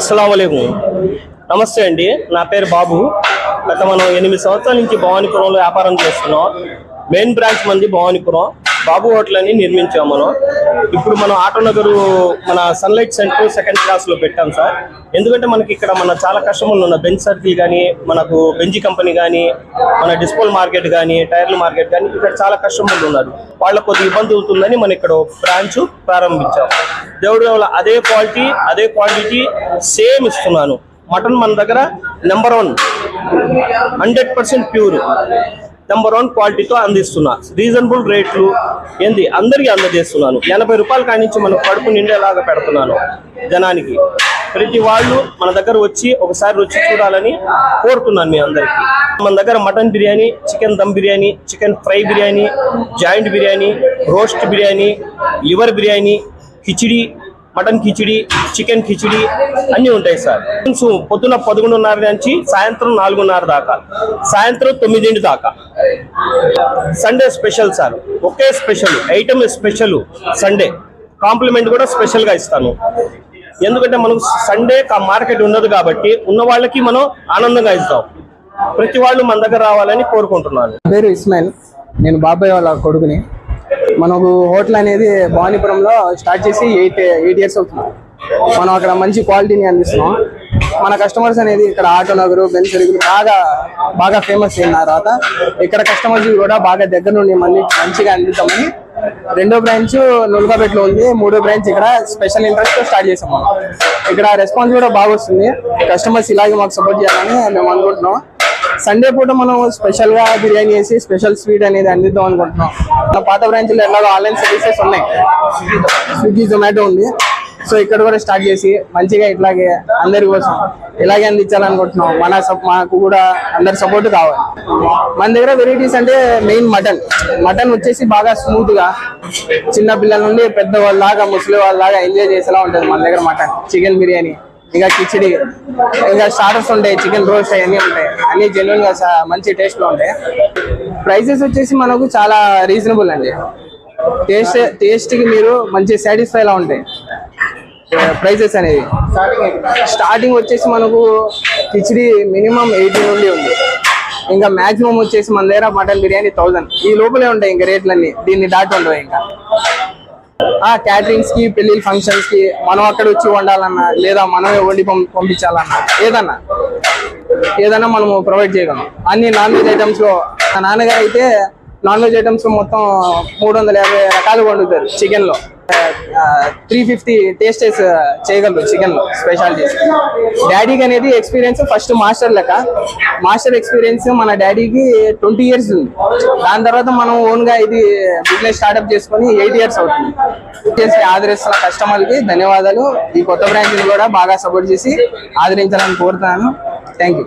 అస్సలాము అలైకుం. నమస్తే అండి, నా పేరు బాబు. గత మనం 8 సంవత్సరాల నుంచి భవానీపురంలో వ్యాపారం చేస్తున్నాం. మెయిన్ బ్రాంచ్ మంది భవానీపురం బాబు హోటల్ అని నిర్మించాం. ఇప్పుడు మనం ఆటోనగర్ మన సన్లైట్ సెంటర్ సెకండ్ క్లాస్లో పెట్టాం సార్. ఎందుకంటే మనకి ఇక్కడ చాలా కస్టమర్లు ఉన్నారు. బెంచ్ సర్కిల్ కానీ, మనకు బెంజీ కంపెనీ కానీ, మన డిస్పోల్ మార్కెట్ కానీ, టైర్ల మార్కెట్ కానీ, ఇక్కడ చాలా కస్టమర్లు ఉన్నారు. వాళ్ళకు కొద్ది ఇబ్బంది అవుతుందని మనం ఇక్కడ బ్రాంచ్ ప్రారంభించాం. దేవుడి వల్ల అదే క్వాలిటీ అదే క్వాంటిటీ సేమ్ ఇస్తున్నాను. మటన్ మన దగ్గర నెంబర్ 1 100% ప్యూర్ నెంబర్ 1 క్వాలిటీతో అందిస్తున్నా. రీజనబుల్ రేట్లు ఏంది అందరికీ అందజేస్తున్నాను. 80 రూపాయల కాడి నుంచి మనకు కడుపు నిండేలాగా పెడుతున్నాను జనానికి. ప్రతి వాళ్ళు మన దగ్గర వచ్చి ఒకసారి రుచి చూడాలని కోరుతున్నాను మీ అందరికీ. మన దగ్గర mutton biryani, chicken dum biryani, chicken fry biryani, joint biryani, roast biryani, liver biryani, khichdi, mutton khichdi, chicken khichdi అన్నీ ఉంటాయి సార్. పొద్దున 11:30 నుంచి సాయంత్రం 4:30 దాకా, సాయంత్రం 9 దాకా. సండే స్పెషల్ సార్, ఒకే special item special. Sunday compliment కూడా స్పెషల్గా ఇస్తాను. ఎందుకంటే మనకు సండే మార్కెట్ ఉండదు కాబట్టి ఉన్న వాళ్ళకి మనం ఆనందంగా ఇస్తాం. ప్రతి వాళ్ళు మన దగ్గర రావాలని కోరుకుంటున్నాను. పేరు ఇస్మాయిల్, నేను బాబాయ్ వాళ్ళ కొడుకుని. మనకు హోటల్ అనేది భవానీపురంలో స్టార్ట్ చేసి 8 years అవుతుంది. మనం అక్కడ మంచి క్వాలిటీని అందిస్తున్నాం. మన కస్టమర్స్ అనేది ఇక్కడ ఆటోనగర్, బెంచ్ సర్కిల్ బాగా ఫేమస్ అయిన తర్వాత ఇక్కడ కస్టమర్స్ కూడా బాగా దగ్గర నుండి మళ్ళీ మంచిగా అందిద్దామని 2వ బ్రాంచ్ నుల్గాపేటలో ఉంది. 3వ బ్రాంచ్ ఇక్కడ స్పెషల్ ఇంట్రెస్ట్ స్టార్ట్ చేసాం. ఇక్కడ రెస్పాన్స్ కూడా బాగా వస్తుంది. కస్టమర్స్ ఇలాగే మాకు సపోర్ట్ చేయాలని మేము అనుకుంటున్నాం. సండే పూట మనం స్పెషల్ గా బిర్యానీ వేసి స్పెషల్ స్వీట్ అనేది అందిద్దాం అనుకుంటున్నాం. మన పాత బ్రాంచ్లో ఎలాగో ఆన్లైన్ సర్వీసెస్ ఉన్నాయి, స్విగ్గీ, జొమాటో ఉంది. సో ఇక్కడ కూడా స్టార్ట్ చేసి మంచిగా ఇట్లాగే అందరి కోసం ఇలాగే అందించాలనుకుంటున్నాం. మాకు కూడా అందరి సపోర్ట్ కావాలి. మన దగ్గర వెరైటీస్ అంటే మెయిన్ మటన్ వచ్చేసి బాగా స్మూత్ గా చిన్న పిల్లల నుండి పెద్దవాళ్ళ దాకా, ముసలి వాళ్ళ దాకా ఎంజాయ్ చేసేలా ఉంటుంది మన దగ్గర మటన్. చికెన్ బిర్యానీ, ఇంకా కిచిడి, ఇంకా స్టార్టర్స్ ఉంటాయి, చికెన్ రోస్ట్ అవన్నీ ఉంటాయి. అన్ని జెన్యున్ గా మంచి టేస్ట్ లో ఉంటాయి. ప్రైసెస్ వచ్చేసి మనకు చాలా రీజనబుల్ అండి. టేస్ట్ కి మీరు మంచి సాటిస్ఫై లా ఉంటాయి ప్రైసెస్ అనేది. స్టార్టింగ్ వచ్చేసి మనకు కిచిడి మినిమం 80 నుండి ఉంది. ఇంకా మాక్సిమం వచ్చేసి మన దగ్గర మటన్ బిర్యానీ 1000 ఈ లోపలే ఉంటాయి. ఇంకా రేట్లన్నీ దీన్ని దాటి ఉండవు. ఇంకా క్యాటరింగ్స్ కి, పెళ్లి ఫంక్షన్స్ కి మనం అక్కడ వచ్చి వండాలన్నా, లేదా మనమే వండి పంపించాలన్నా, ఏదన్నా మనము ప్రొవైడ్ చేయగలం. అన్ని నాన్ వెజ్ ఐటమ్స్ లో మా నాన్నగారు అయితే నాన్ వెజ్ ఐటమ్స్ లో మొత్తం 350 రకాలు వండుతారు. చికెన్ లో 350 టేస్టెస్ చేయగలరు. చికెన్ లో స్పెషాలిటీస్. డాడీకి అనేది ఎక్స్పీరియన్స్ ఫస్ట్ మాస్టర్ ఎక్స్పీరియన్స్ మన డాడీకి 20 years ఉంది. దాని తర్వాత మనం ఓన్ గా ఇది బిజినెస్ స్టార్ట్అప్ చేసుకొని 8 years అవుతుంది. ఆదరిస్తున్న కస్టమర్లకి ధన్యవాదాలు. ఈ కొత్త బ్రాంచ్ కూడా బాగా సపోర్ట్ చేసి ఆదరించాలని కోరుతున్నాను. Thank you.